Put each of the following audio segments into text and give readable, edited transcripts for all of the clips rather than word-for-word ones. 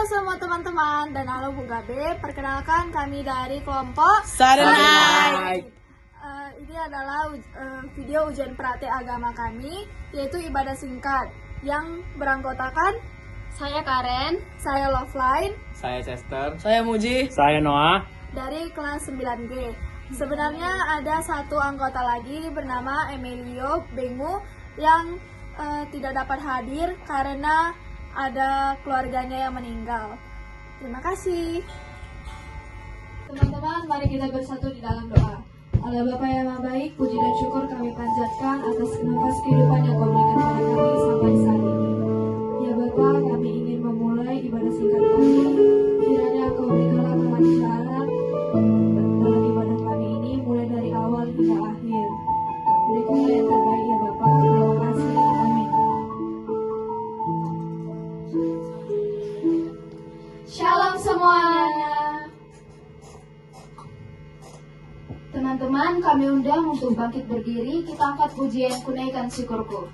semua teman-teman dan halo Bu Gabe, perkenalkan kami dari kelompok Sarenai. Ini adalah video ujian praktek agama kami, yaitu ibadah singkat yang beranggotakan Saya Karen. saya Loveline Saya Chester. Saya Muji. Saya Noah. dari kelas 9G. Sebenarnya ada satu anggota lagi bernama Emilio Bengu yang tidak dapat hadir karena ada keluarganya yang meninggal. Terima kasih. Teman-teman, mari kita bersatu di dalam doa. Allah Bapa yang Maha Baik, puji dan syukur kami panjatkan atas nafas kehidupan yang Kau berikan pada kami sampai saat ini. Ya Bapa, kami ingin memulai ibadah singkat kami. Kiranya Kau berikanlah kelancaran dalam ibadah kami ini, mulai dari awal hingga akhir. Berikanlah yang terbaik ya Bapa. Terima kasih. Amin. Shalom semuanya. Teman-teman, kami undang untuk bangkit berdiri. Kita angkat pujian Kunaikan Syukurku.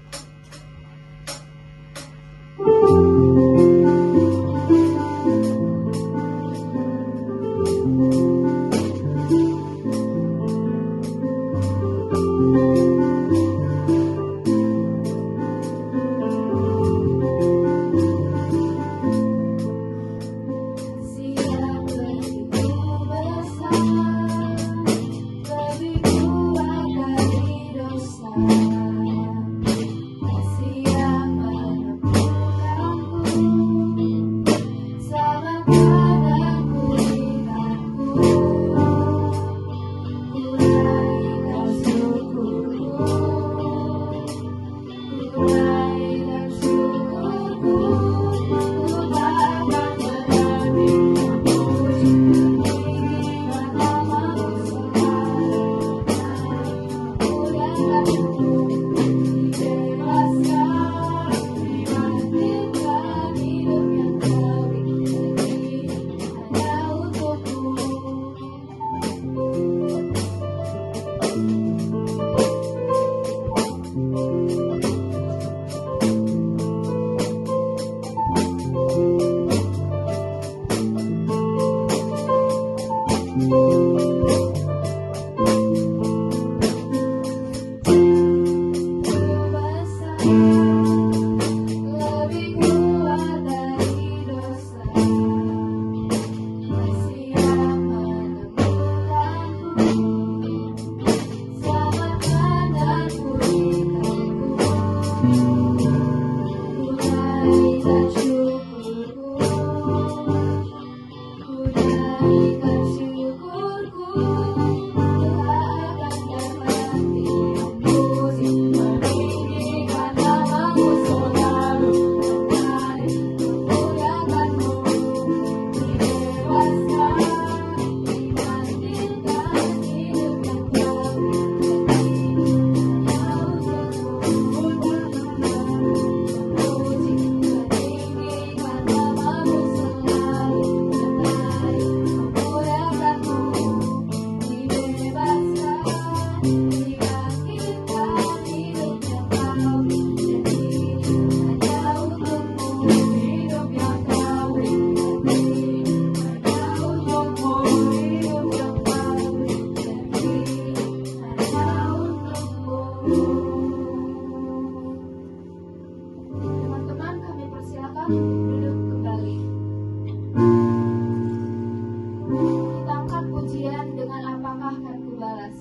Teman-teman, kami persilakan duduk kembali. Kita angkat pujian dengan apakah akan kubalas.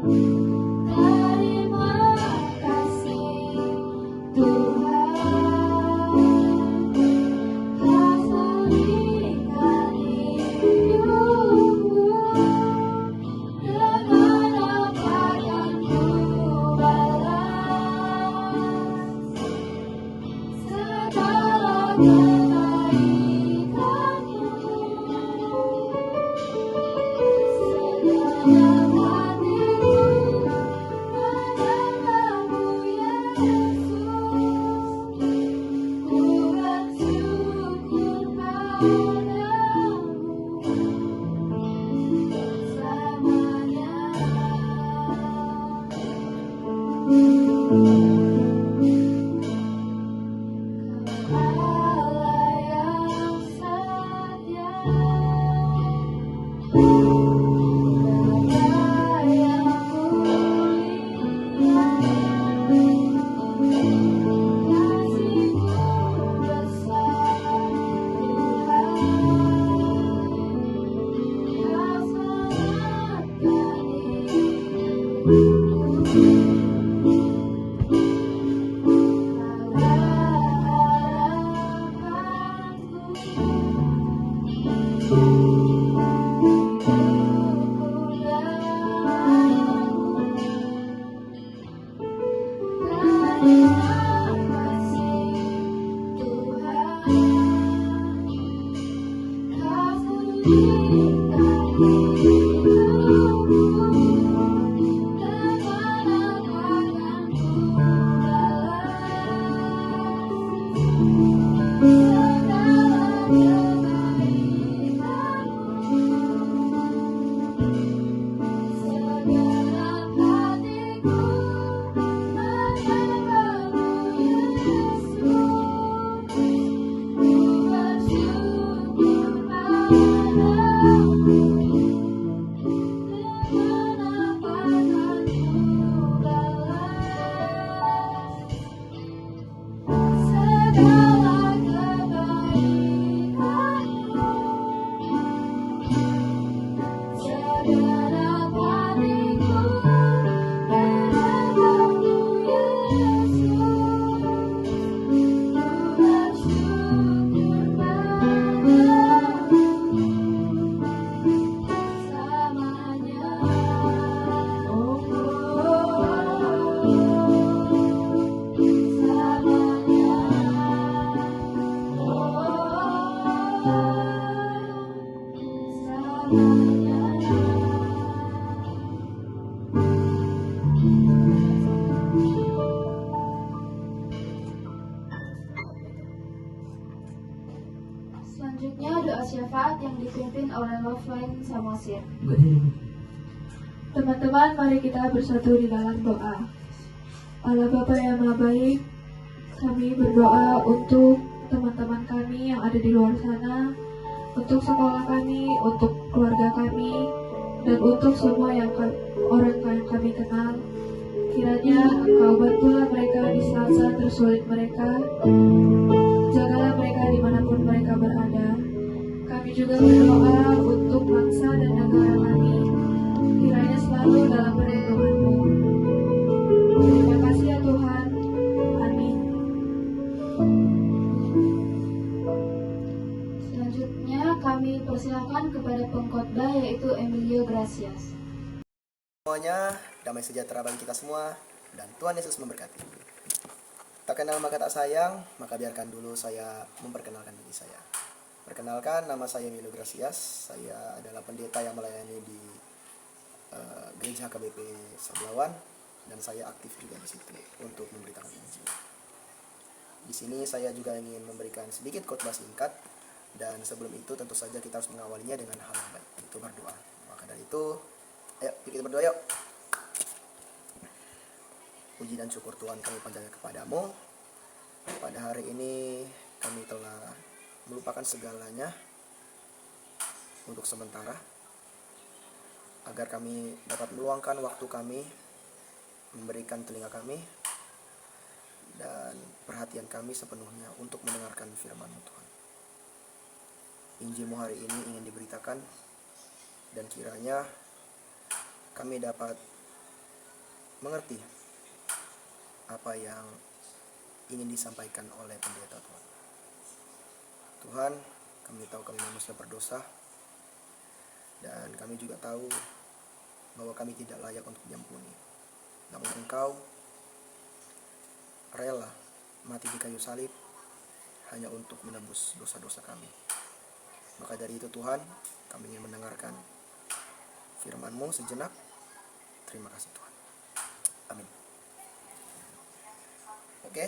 Terima kasih Tuhan, Kau seringan hidupku dengan apa yang ku balas segala kebaikanmu. Segenap hatiku menyembahmu Yesus, ku bersyukur padamu selamanya. Allah yang setia, Bapa yang mulia, kasih-Mu besar Tuhan, Kau selamatkan segenap hatiku menyembahmu Yesus, ku bersyukur padamu dengan apa yang ku balas segala kebaikanmu. Segenap hatiku menyembahmu Yesus, ku bersyukur padamu selamanya. Oh, selanjutnya doa syafaat yang dipimpin oleh Loveline Samosir. Teman-teman, mari kita bersatu di dalam doa. Allah Bapa yang Maha Baik, kami berdoa untuk teman-teman kami yang ada di luar sana, untuk sekolah kami, untuk keluarga kami, dan untuk semua orang yang kami kenal. Kiranya Engkau bantulah mereka di saat-saat tersulit mereka. Jagalah mereka dimanapun mereka berada. Kami juga berdoa untuk bangsa dan negara kami. Kiranya selalu dalam perlindungan-Mu. Terima kasih ya Tuhan. Amin. Selanjutnya kami persilakan kepada pengkhotbah yaitu Emilio Gracias. Semuanya, damai sejahtera bagi kita semua, dan Tuhan Yesus memberkati. Tak kenal maka tak sayang, maka biarkan dulu saya memperkenalkan diri saya. Perkenalkan, nama saya Emilio Gracias. Saya adalah pendeta yang melayani di Gereja KBP Sablawan, dan saya aktif juga di situ untuk memberitakan Injil. Di sini saya juga ingin memberikan sedikit khotbah singkat, dan sebelum itu tentu saja kita harus mengawalinya dengan hal yang baik, itu berdoa. Maka dari itu, ayo kita berdoa yuk. Puji dan syukur Tuhan kami panjatkan kepadamu. Pada hari ini kami telah melupakan segalanya untuk sementara, agar kami dapat meluangkan waktu kami, memberikan telinga kami dan perhatian kami sepenuhnya untuk mendengarkan firman-Mu Tuhan. Injil-Mu hari ini ingin diberitakan, dan kiranya kami dapat mengerti apa yang ingin disampaikan oleh pendeta Tuhan. Tuhan, kami tahu kami manusia berdosa, dan kami juga tahu bahwa kami tidak layak untuk diampuni. Namun Engkau rela mati di kayu salib hanya untuk menebus dosa-dosa kami. Maka dari itu Tuhan, kami ingin mendengarkan firman-Mu sejenak. Terima kasih Tuhan. Amin. Oke.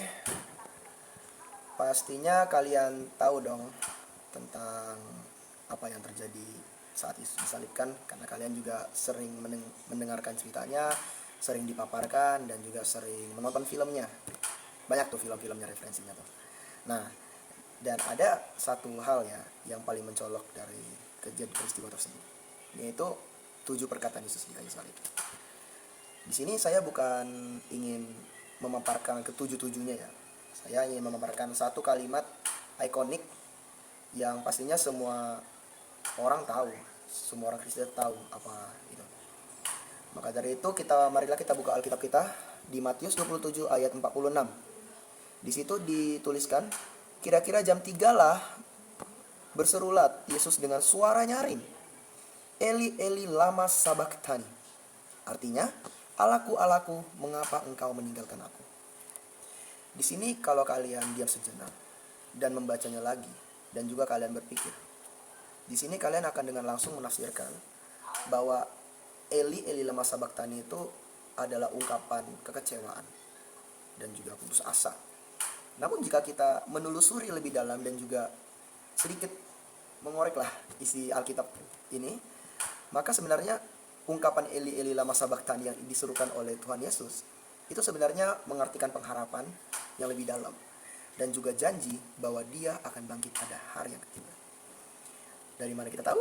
Pastinya kalian tahu dong tentang apa yang terjadi saat Yesus disalibkan, karena kalian juga sering mendengarkan ceritanya, sering dipaparkan, dan juga sering menonton filmnya. Banyak tuh film-filmnya referensinya tuh. Nah, dan ada satu hal ya yang paling mencolok dari kejadian peristiwa tersebut, yaitu 7 perkataan Yesus di kayu salib. Di sini saya bukan ingin memaparkan ketujuh-tujuhnya ya. Saya ingin memaparkan satu kalimat ikonik yang pastinya semua orang tahu, semua orang Kristen tahu apa itu. Maka dari itu marilah kita buka Alkitab kita di Matius 27 ayat 46. Di situ dituliskan, kira-kira jam 3 lah berserulah Yesus dengan suara nyaring, Eli Eli lama sabachthani. Artinya, Allahku, Allahku, mengapa engkau meninggalkan aku? Di sini kalau kalian diam sejenak dan membacanya lagi, dan juga kalian berpikir, di sini kalian akan dengan langsung menafsirkan bahwa Eli Eli lama sabachthani itu adalah ungkapan kekecewaan dan juga putus asa. Namun jika kita menelusuri lebih dalam dan juga sedikit mengoreklah isi Alkitab ini, maka sebenarnya ungkapan Eli Eli lama sabachthani yang disuruhkan oleh Tuhan Yesus itu sebenarnya mengartikan pengharapan yang lebih dalam dan juga janji bahwa Dia akan bangkit pada hari yang ketiga. Dari mana kita tahu?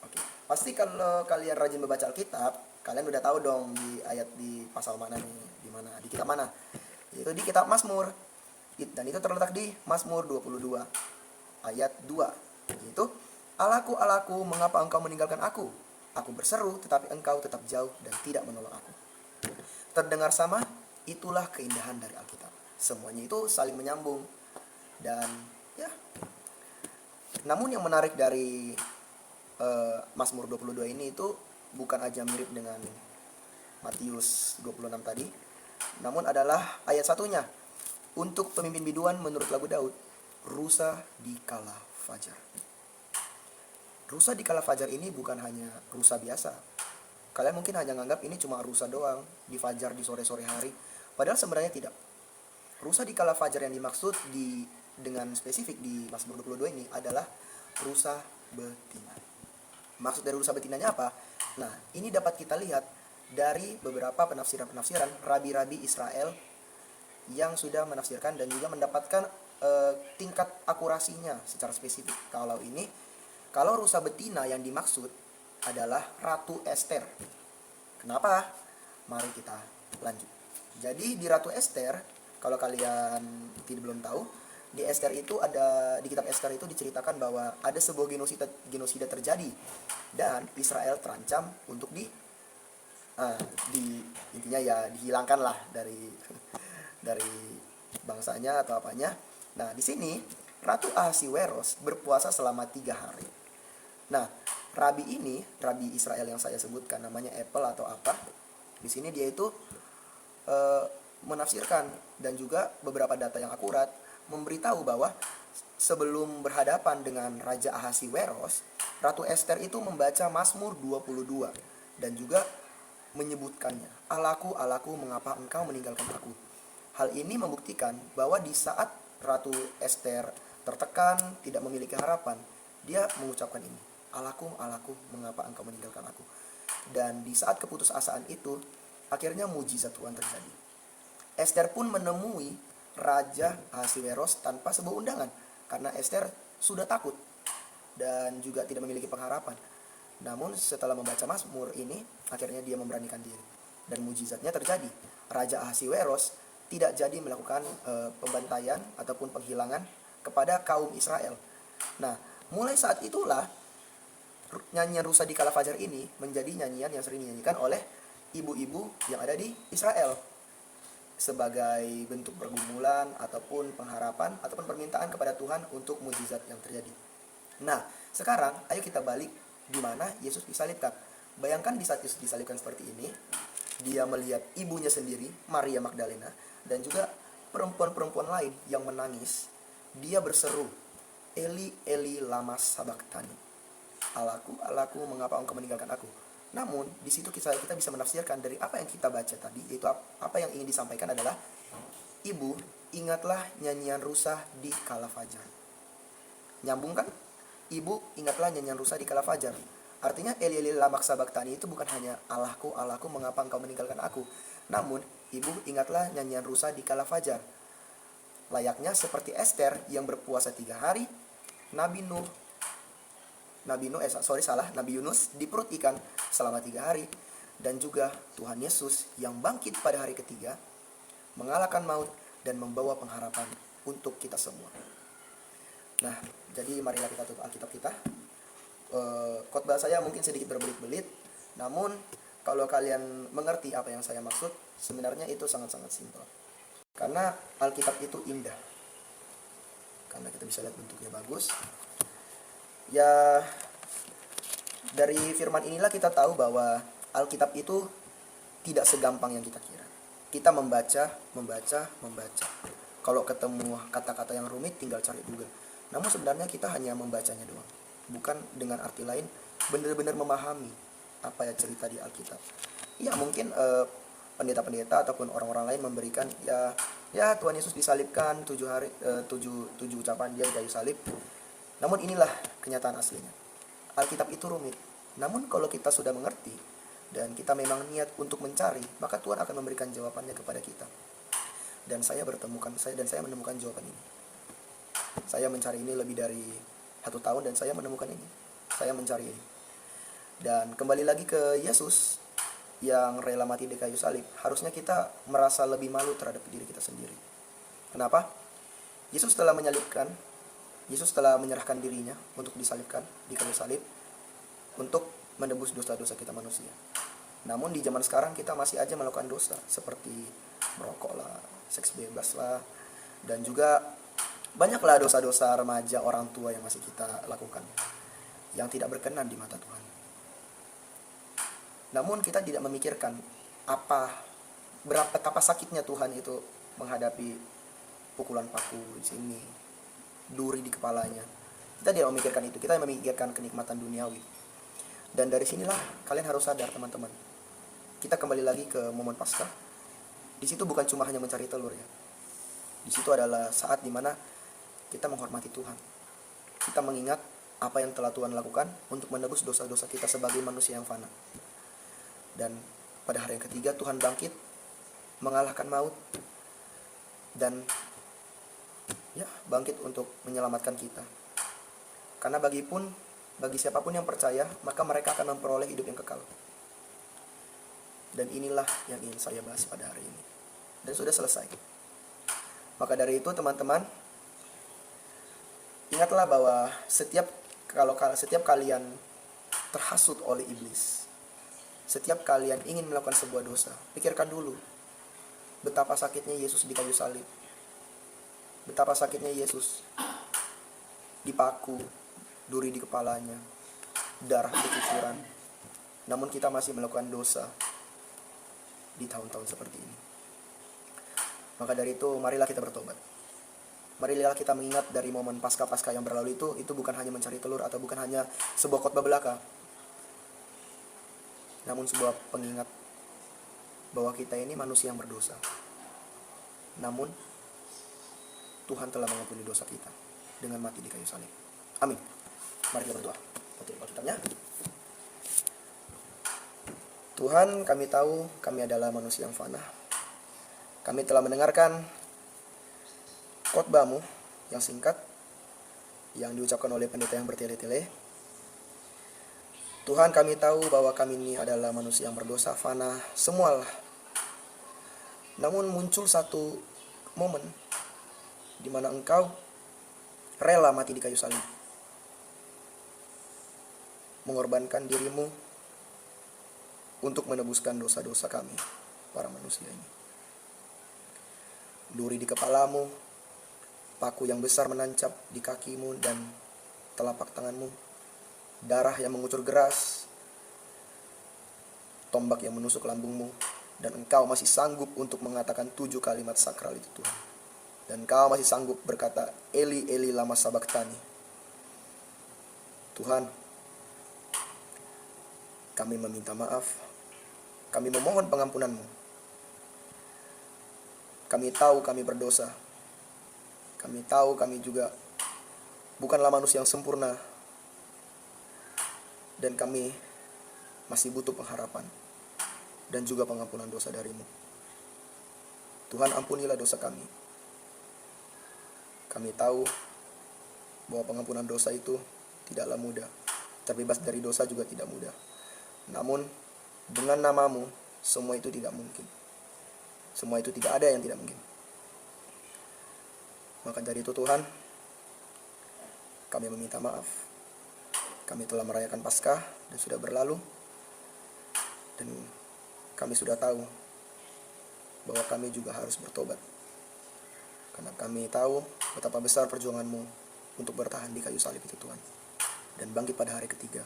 Oke. Pasti kalau kalian rajin membaca Alkitab, kalian udah tahu dong di ayat di pasal mana nih, di mana, di kitab mana? Yaitu di kitab Mazmur. Dan itu terletak di Mazmur 22 ayat 2. Yaitu, Allahku, Allahku, mengapa engkau meninggalkan aku? Aku berseru, tetapi engkau tetap jauh dan tidak menolong aku. Terdengar sama? Itulah keindahan dari Alkitab. Semuanya itu saling menyambung. Dan ya, namun yang menarik dari Mazmur 22 ini itu bukan aja mirip dengan Matius 26 tadi, namun adalah ayat satunya. Untuk pemimpin biduan menurut lagu Daud, rusa di kala fajar. Rusa di kala fajar ini bukan hanya rusa biasa. Kalian mungkin hanya menganggap ini cuma rusa doang di fajar di sore-sore hari. Padahal sebenarnya tidak. Rusa di kala fajar yang dimaksud dengan spesifik di Mazmur 22 ini adalah rusa betina. Maksud dari rusa betinanya apa? Nah, ini dapat kita lihat dari beberapa penafsiran-penafsiran rabi-rabi Israel yang sudah menafsirkan dan juga mendapatkan tingkat akurasinya secara spesifik. Kalau rusa betina yang dimaksud adalah Ratu Ester. Kenapa? Mari kita lanjut. Jadi di Ratu Ester, kalau kalian belum tahu, di Ester itu di kitab Ester itu diceritakan bahwa ada sebuah genosida terjadi dan Israel terancam untuk intinya ya dihilangkan lah dari bangsanya atau apanya. Nah, di sini Ratu Ahasiweros berpuasa selama 3 hari. Nah, rabi Israel yang saya sebutkan namanya Apple atau apa, di sini dia itu menafsirkan dan juga beberapa data yang akurat memberitahu bahwa sebelum berhadapan dengan Raja Ahasiweros, Ratu Ester itu membaca Mazmur 22 dan juga menyebutkannya, Allahku, Allahku, mengapa engkau meninggalkan aku? Hal ini membuktikan bahwa di saat Ratu Ester tertekan, tidak memiliki harapan, dia mengucapkan ini, Allahku, Allahku, mengapa engkau meninggalkan aku? Dan di saat keputusasaan itu, akhirnya mujizat Tuhan terjadi. Ester pun menemui Raja Ahasiweros tanpa sebuah undangan, karena Ester sudah takut dan juga tidak memiliki pengharapan. Namun setelah membaca Mazmur ini, akhirnya dia memberanikan diri. Dan mujizatnya terjadi. Raja Ahasiweros tidak jadi melakukan pembantaian ataupun penghilangan kepada kaum Israel. Nah, mulai saat itulah nyanyian rusa di kala fajar ini menjadi nyanyian yang sering dinyanyikan oleh ibu-ibu yang ada di Israel sebagai bentuk pergumulan ataupun pengharapan ataupun permintaan kepada Tuhan untuk mukjizat yang terjadi. Nah, sekarang ayo kita balik di mana Yesus disalibkan. Bayangkan di saat Yesus disalibkan seperti ini, dia melihat ibunya sendiri, Maria Magdalena, dan juga perempuan-perempuan lain yang menangis. Dia berseru, Eli, Eli, lama sabachthani. Allahku, Allahku, mengapa engkau meninggalkan aku? Namun, di situ kita bisa menafsirkan dari apa yang kita baca tadi, yaitu apa yang ingin disampaikan adalah, Ibu, ingatlah nyanyian rusa di kala fajar. Nyambung kan? Ibu, ingatlah nyanyian rusa di kala fajar. Artinya, Eli, Eli, lama sabachthani itu bukan hanya Allahku, Allahku, mengapa engkau meninggalkan aku? Namun, Ibu, ingatlah nyanyian rusa di kala fajar. Layaknya seperti Ester yang berpuasa 3 hari, Nabi Yunus di perut ikan selama 3 hari, dan juga Tuhan Yesus yang bangkit pada hari ketiga, mengalahkan maut dan membawa pengharapan untuk kita semua. Nah, jadi marilah kita tutup Alkitab kita. Khotbah saya mungkin sedikit berbelit-belit, namun kalau kalian mengerti apa yang saya maksud, sebenarnya itu sangat-sangat simpel. Karena Alkitab itu indah. Karena kita bisa lihat bentuknya bagus. Ya, dari firman inilah kita tahu bahwa Alkitab itu tidak segampang yang kita kira. Kita membaca. Kalau ketemu kata-kata yang rumit tinggal cari Google. Namun sebenarnya kita hanya membacanya doang. Bukan dengan arti lain benar-benar memahami apa ya cerita di Alkitab. Ya mungkin pendeta-pendeta ataupun orang-orang lain memberikan ya Tuhan Yesus disalibkan 7 ucapan dia di kayu salib. Namun inilah kenyataan aslinya. Alkitab itu rumit. Namun kalau kita sudah mengerti dan kita memang niat untuk mencari, maka Tuhan akan memberikan jawabannya kepada kita. Dan saya menemukan jawaban ini. Saya mencari ini lebih dari 1 tahun dan saya menemukan ini. Saya mencari ini. Dan kembali lagi ke Yesus yang rela mati di kayu salib, harusnya kita merasa lebih malu terhadap diri kita sendiri. Kenapa? Yesus telah menyerahkan dirinya untuk disalibkan di kayu salib untuk menebus dosa-dosa kita manusia. Namun di zaman sekarang kita masih aja melakukan dosa seperti merokok lah, seks bebas lah, dan juga banyaklah dosa-dosa remaja orang tua yang masih kita lakukan yang tidak berkenan di mata Tuhan. Namun kita tidak memikirkan betapa sakitnya Tuhan itu menghadapi pukulan paku di sini, duri di kepalanya. Kita tidak memikirkan itu, kita memikirkan kenikmatan duniawi. Dan dari sinilah kalian harus sadar teman-teman. Kita kembali lagi ke momen Paskah. Di situ bukan cuma hanya mencari telur ya. Di situ adalah saat dimana kita menghormati Tuhan. Kita mengingat apa yang telah Tuhan lakukan untuk menebus dosa-dosa kita sebagai manusia yang fana. Dan pada hari yang ketiga Tuhan bangkit, mengalahkan maut, dan bangkit untuk menyelamatkan kita. Karena bagi siapapun yang percaya, maka mereka akan memperoleh hidup yang kekal. Dan inilah yang ingin saya bahas pada hari ini. Dan sudah selesai. Maka dari itu teman-teman, ingatlah bahwa setiap kalian terhasut oleh iblis, setiap kalian ingin melakukan sebuah dosa, pikirkan dulu betapa sakitnya Yesus di kayu salib. Betapa sakitnya Yesus dipaku, duri di kepalanya, darah bercucuran. Namun kita masih melakukan dosa di tahun-tahun seperti ini. Maka dari itu marilah kita bertobat. Marilah kita mengingat dari momen Paskah yang berlalu itu bukan hanya mencari telur atau bukan hanya sebuah khotbah belaka. Namun sebuah pengingat bahwa kita ini manusia yang berdosa. Namun Tuhan telah mengampuni dosa kita dengan mati di kayu salib. Amin. Mari kita berdoa. Tutup Alkitabnya. Tuhan, kami tahu kami adalah manusia yang fana. Kami telah mendengarkan khotbah-Mu yang singkat yang diucapkan oleh pendeta yang bertele-tele. Tuhan, kami tahu bahwa kami ini adalah manusia yang berdosa, fana, semualah. Namun muncul satu momen di mana Engkau rela mati di kayu salib, mengorbankan dirimu untuk menebuskan dosa-dosa kami, para manusia ini. Duri di kepalamu, paku yang besar menancap di kakimu dan telapak tanganmu, darah yang mengucur deras, tombak yang menusuk lambungmu, dan engkau masih sanggup untuk mengatakan 7 kalimat sakral itu Tuhan. Dan engkau masih sanggup berkata, Eli, Eli, lama sabachthani. Tuhan, kami meminta maaf. Kami memohon pengampunan-Mu. Kami tahu kami berdosa. Kami tahu kami juga bukanlah manusia yang sempurna. Dan kami masih butuh pengharapan dan juga pengampunan dosa dari-Mu. Tuhan, ampunilah dosa kami. Kami tahu bahwa pengampunan dosa itu tidaklah mudah. Terbebas dari dosa juga tidak mudah. Namun, dengan nama-Mu, semua itu tidak mungkin. Semua itu tidak ada yang tidak mungkin. Maka dari itu Tuhan, kami meminta maaf. Kami telah merayakan Paskah dan sudah berlalu. Dan kami sudah tahu bahwa kami juga harus bertobat. Karena kami tahu betapa besar perjuangan-Mu untuk bertahan di kayu salib itu Tuhan. Dan bangkit pada hari ketiga,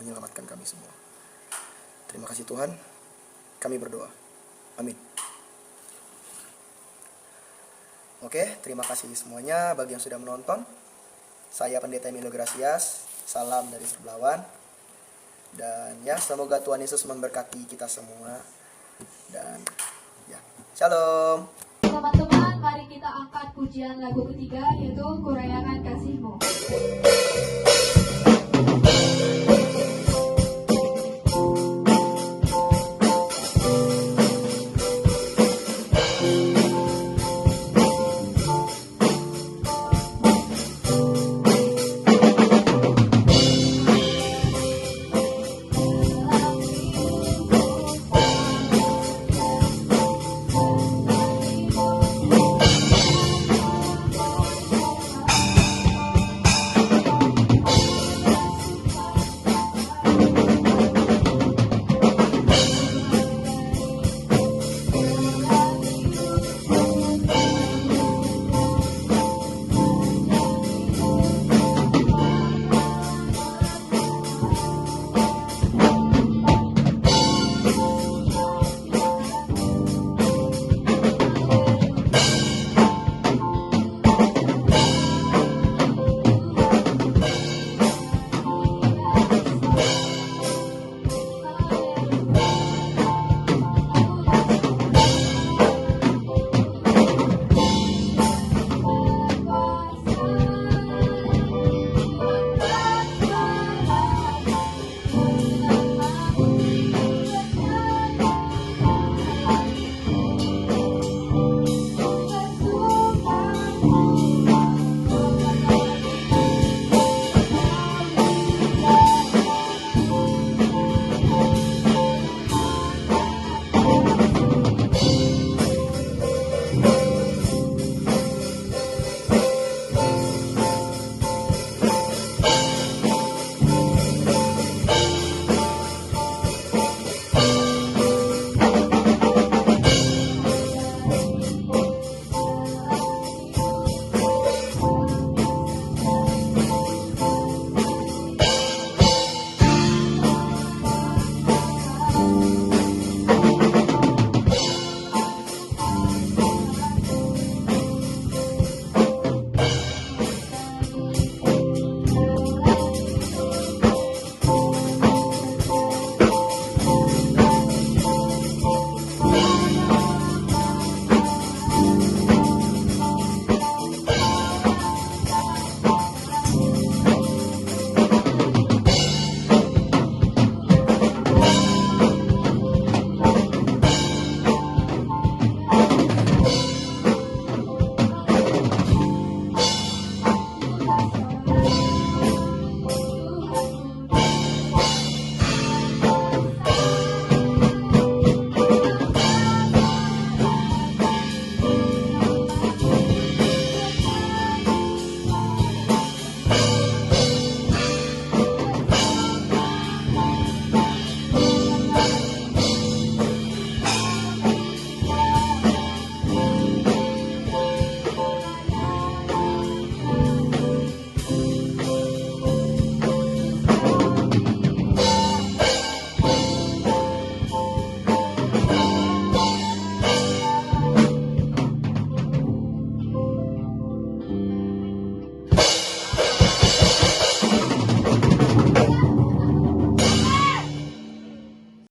menyelamatkan kami semua. Terima kasih Tuhan, kami berdoa. Amin. Oke, terima kasih semuanya bagi yang sudah menonton. Saya Pendeta Emilio Gracias, salam dari Serblawan. Dan ya, semoga Tuhan Yesus memberkati kita semua. Dan ya, shalom. Teman-teman, mari kita angkat pujian lagu ketiga, yaitu Kurayakan Kasih-Mu.